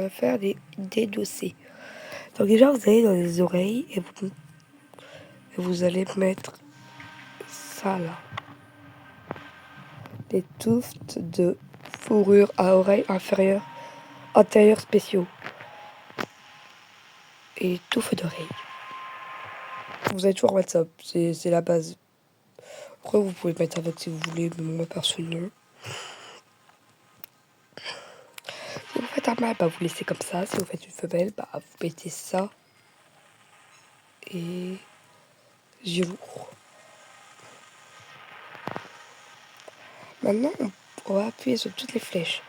va faire des dossiers. Donc déjà, vous allez dans les oreilles et vous allez mettre ça là. Des tufts de fourrure à oreilles antérieures spéciaux. Et touffes d'oreilles. Vous allez toujours mettre ça, c'est la base. Après, vous pouvez mettre avec si vous voulez, mais moi perso non. Si vous faites un mâle, bah, vous laissez comme ça. Si vous faites une femelle, bah, vous mettez ça. Et velours. Maintenant, on va appuyer sur toutes les flèches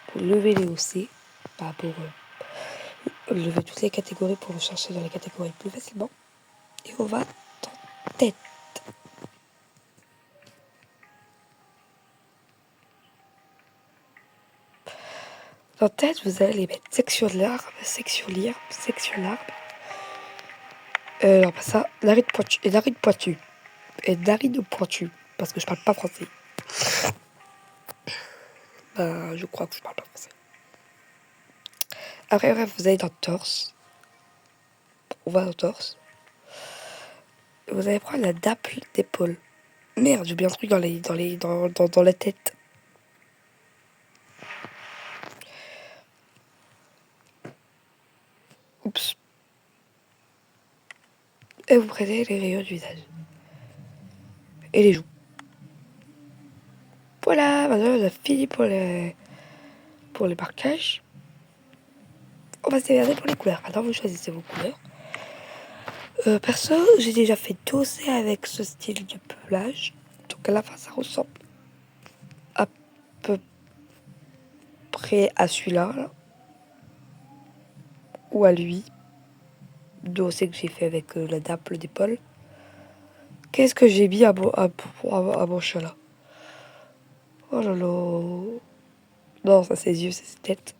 pour lever les OC, bah, pour lever toutes les catégories pour chercher dans les catégories plus facilement. Et on va dans tête. Dans tête, vous allez les mettre section de l'arbre, section l'arbre. Alors, bah, ça, narine pointue, et narine pointue, parce que je parle pas français. Bah, je crois que je parle pas français. Après, bref, vous allez dans le torse. On va dans le torse. Vous allez prendre la nappe d'épaule. Merde, j'ai bien un truc dans la tête. Oups. Et vous prenez les rayons du visage. Et les joues. Voilà, maintenant on a fini pour les marquages. On va se démerder pour les couleurs. Maintenant, vous choisissez vos couleurs. Perso, j'ai déjà fait doser avec ce style de pelage. Donc à la fin, ça ressemble à peu près à celui-là. Là. Ou à lui. Dossé que j'ai fait avec la nappe d'épaule. Qu'est-ce que j'ai mis à mon chat là? Oh là là. Non, ça c'est ses yeux, c'est ses têtes.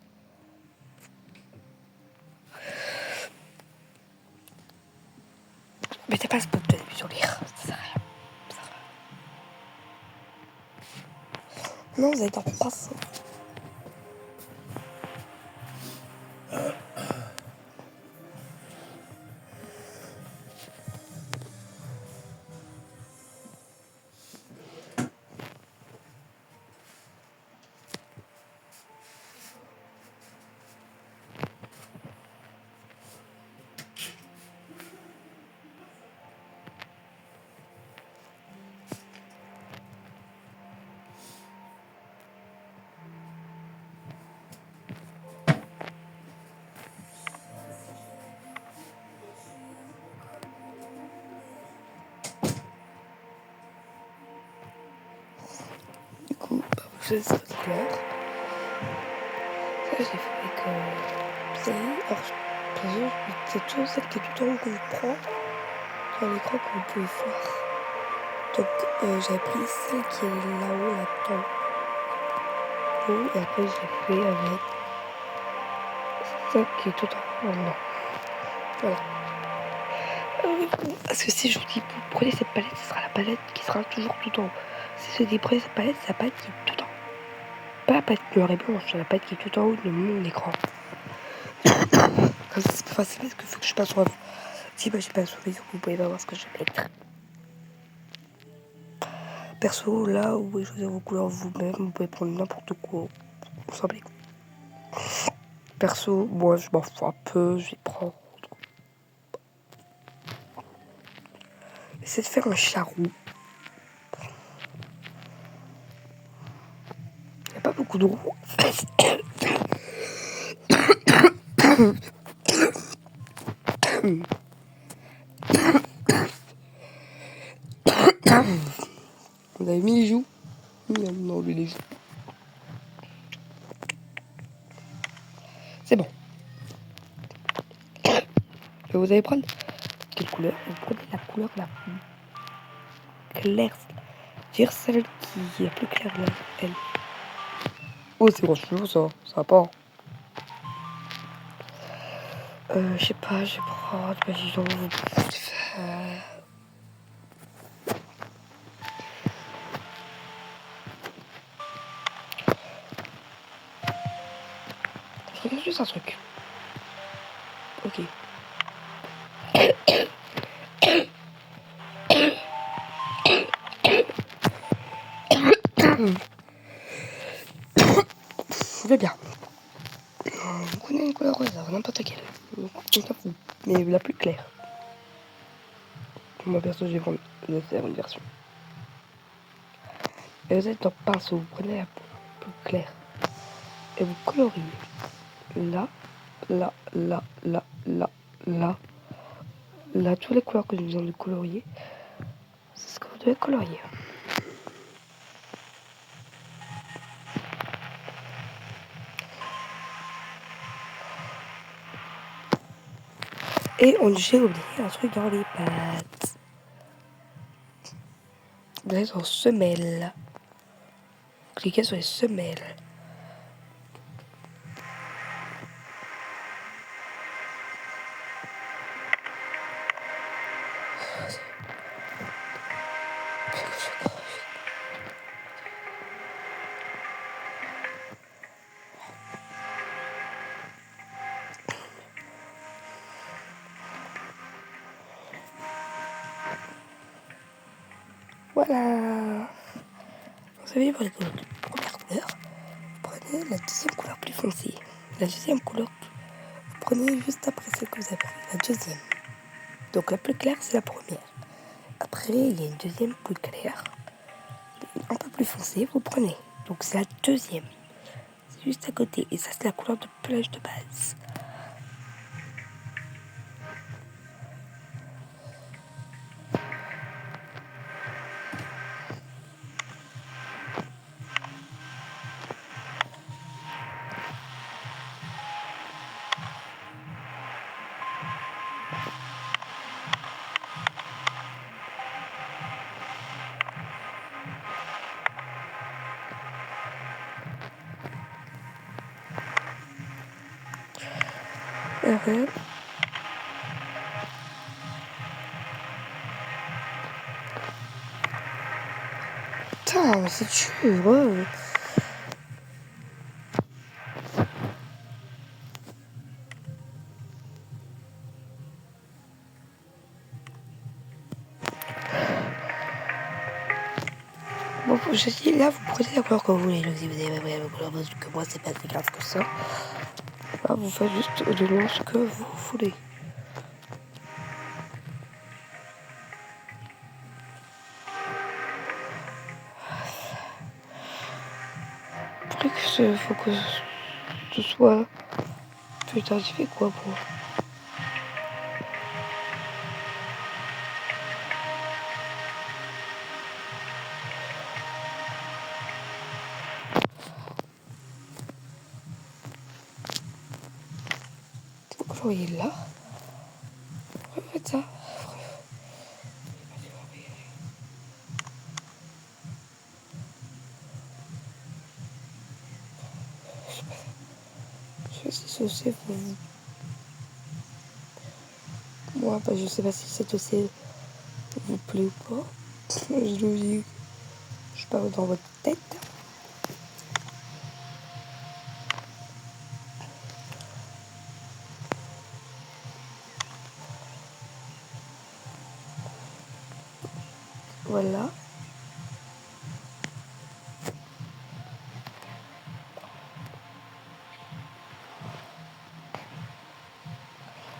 Mais t'es pas ce peuple de sur lire. Ça sert à rien. Ça sert à rien. Non, vous êtes en pinceau. Du coup, bah, vous choisissez votre couleur. Ça, je l'ai fait avec ça y est. Alors, c'est toujours celle qui est tout en haut que je prends dans l'écran que vous pouvez voir. Donc, j'ai pris celle qui est là-haut, là-dedans. Et après, j'ai fait avec celle qui est tout en haut, là. Voilà. Parce que si je vous dis, vous prenez cette palette, ce sera la palette qui sera toujours tout en haut. Si je dis, prenez cette palette, c'est la palette qui est tout en haut. Pas la palette noire et blanche, c'est la palette qui est tout en haut de mon écran. Comme ça, c'est plus facile parce qu'il faut que je passe sur la... Si bah, je passe sur vidéo, vous pouvez pas voir ce que je vais mettre. Perso, là, vous pouvez choisir vos couleurs vous-même, vous pouvez prendre n'importe quoi. Vous savez. Perso, moi, je m'en fous un peu, je vais prendre... Essayez de faire un charroux. Il n'y a pas beaucoup de roues. Vous avez mis les joues? Non, lui les joues. C'est bon. Et vous allez prendre quelle couleur? Vous prenez la couleur la plus claire. Dire celle qui est plus claire là, elle. Oh, c'est grand cheveux ça. Ça va pas. Je sais pas, je vais prendre. Imaginons. regarde juste un truc. Ok. Je vais bien. Vous prenez une couleur au hasard, n'importe quelle. On s'en fout. Mais la plus claire. Moi perso, je vais faire une version. Et vous êtes dans pinceau, vous prenez la plus claire. Et vous coloriez. Là, là, là, là, là, là. Là, toutes les couleurs que je viens de colorier, c'est ce que vous devez colorier. Et j'ai oublié un truc dans les pattes. Vous allez sur semelle. Cliquez sur les semelles. Voilà. Vous savez, pour la première couleur, vous prenez la deuxième couleur plus foncée. La deuxième couleur, vous prenez juste après celle que vous avez pris, la deuxième. Donc la plus claire, c'est la première. Après, il y a une deuxième plus claire. Un peu plus foncée, vous prenez. Donc c'est la deuxième. C'est juste à côté. Et ça, c'est la couleur de plage de base. Après, putain, c'est dur. Bon, je dis là, vous prenez la couleur que vous voulez. Si vous avez la couleur que moi, c'est pas si grave que ça. Là, vous faites juste de l'eau ce que vous voulez. Après que faut que ce soit. Putain, tu fais quoi, pour vous colorier là. Faites ça. Je sais pas si c'est vous. Moi, bah, je sais pas si cette OC vous plaît ou pas. Je vous dis, je parle dans votre tête. Voilà.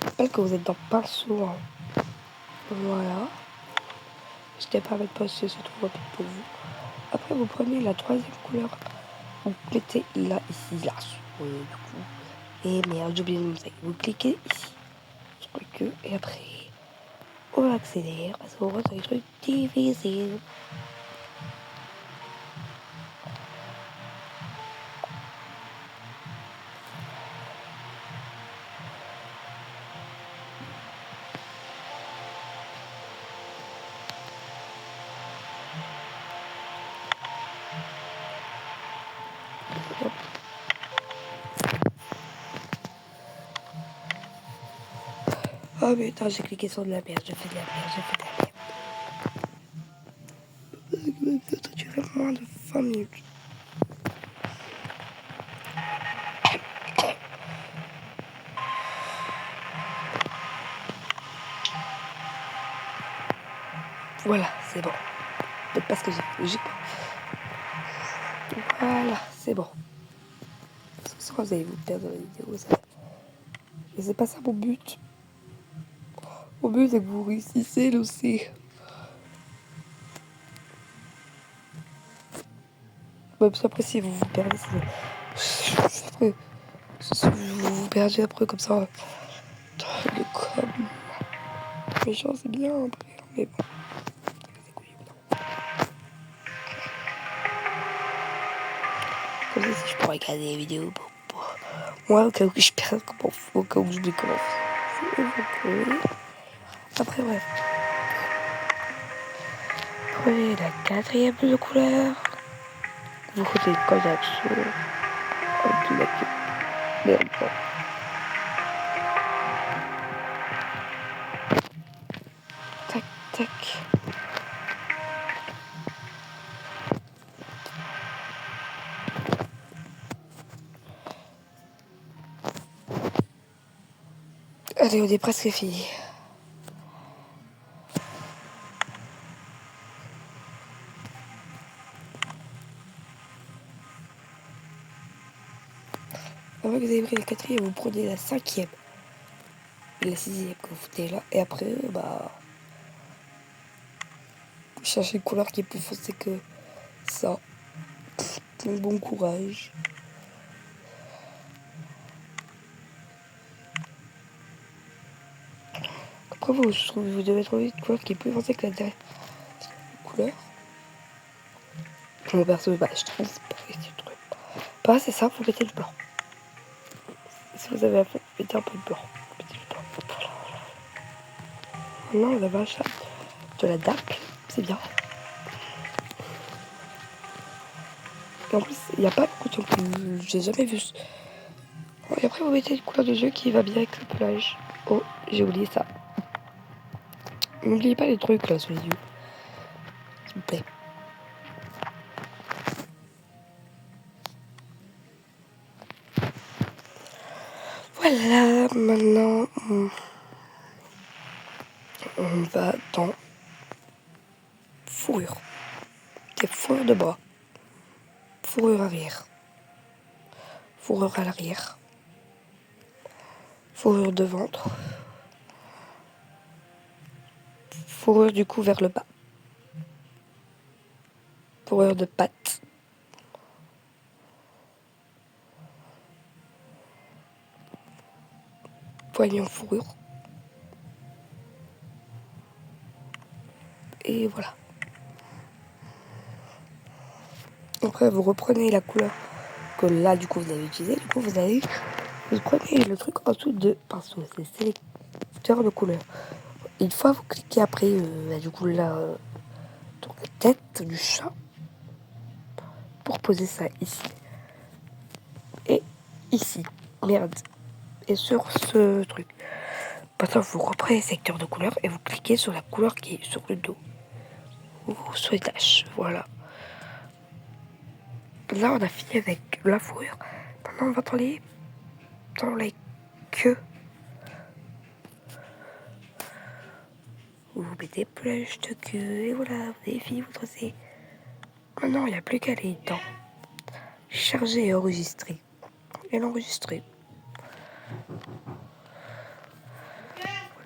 Je rappelle que vous êtes dans pinceau. Hein. Voilà. N'hésitez pas à mettre pinceau, c'est trop rapide pour vous. Après, vous prenez la troisième couleur. Vous mettez là, ici, là. Du coup. Et merde, j'ai oublié de montrer. Vous cliquez ici. Je crois que. Et après, on accélère parce qu'on voit sur les trucs difficiles. Oh putain, j'ai cliqué sur de la merde, j'ai fait de la merde, j'ai fait de la merde. Ça durait moins de 20 minutes. Voilà, c'est bon. Peut-être pas ce que j'ai fait, logique. Voilà, c'est bon. C'est quand vous allez vous perdre dans la vidéo, ça. Mais c'est pas ça mon but. Mon but, c'est que vous réussissez aussi. Même si après, si vous vous perdez, après, si vous vous perdez après comme ça, dans le com. Méchant, c'est bien après, mais bon. Comme ça, si je peux regarder les vidéos pour moi, au cas où je perds, au cas où je découvre. C'est évoqué. Après, bref. Prenez la quatrième de couleur. Vous faites une connexion. Merde. Tac, tac. Allez, on est presque fini. Avant que vous avez pris la quatrième, vous prenez la cinquième. Et la sixième que vous foutez là. Et après, bah... vous cherchez une couleur qui est plus foncée que ça. Donc bon courage. Après, vous devez trouver une couleur qui est plus foncée que la dernière couleur. Mon perso, bah, je trouve pas que c'est truc. Bah, c'est ça, vous mettez le blanc. Si vous avez un peu, mettez un peu de blanc. Mettez le blanc. Non, la vache, de la DAC, c'est bien. Et en plus, il n'y a pas beaucoup de temps. J'ai jamais vu. Et après, vous mettez une couleur de jeu qui va bien avec le pelage. Oh, j'ai oublié ça. N'oubliez pas les trucs là sous les yeux. S'il vous plaît. Voilà, maintenant, on va dans fourrure. Des fourrures de bras. Fourrure arrière. Fourrure à l'arrière. Fourrure de ventre. Fourrure du cou vers le bas. Fourrure de patte. Poignée en fourrure. Et voilà. Après, vous reprenez la couleur que là, du coup, vous avez utilisée. Du coup, vous prenez le truc en dessous de pinceau. C'est sélecteur de couleur. Une fois, vous cliquez après, du coup, là, dans la tête du chat. Pour poser ça ici. Et ici. Merde. Et sur ce truc. Maintenant, vous reprenez le secteur de couleur et vous cliquez sur la couleur qui est sur le dos. Ou sur les taches. Voilà. Là, on a fini avec la fourrure. Maintenant, on va dans les queues. Vous mettez plus de queue et voilà, vous avez fini votre essai. Maintenant, il n'y a plus qu'à aller dans charger et enregistrer. Et l'enregistrer.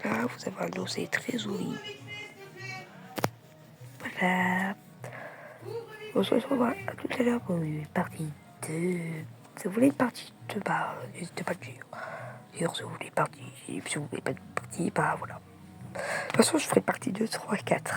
Voilà, vous avez un dossier très joli. Voilà. On se retrouvera à tout à l'heure pour une partie 2. Si vous voulez une partie 2, bah, n'hésitez pas à le dire. D'ailleurs, si vous voulez une partie, si vous voulez pas de partie, bah voilà. De toute façon, je ferai partie 2, 3 et 4.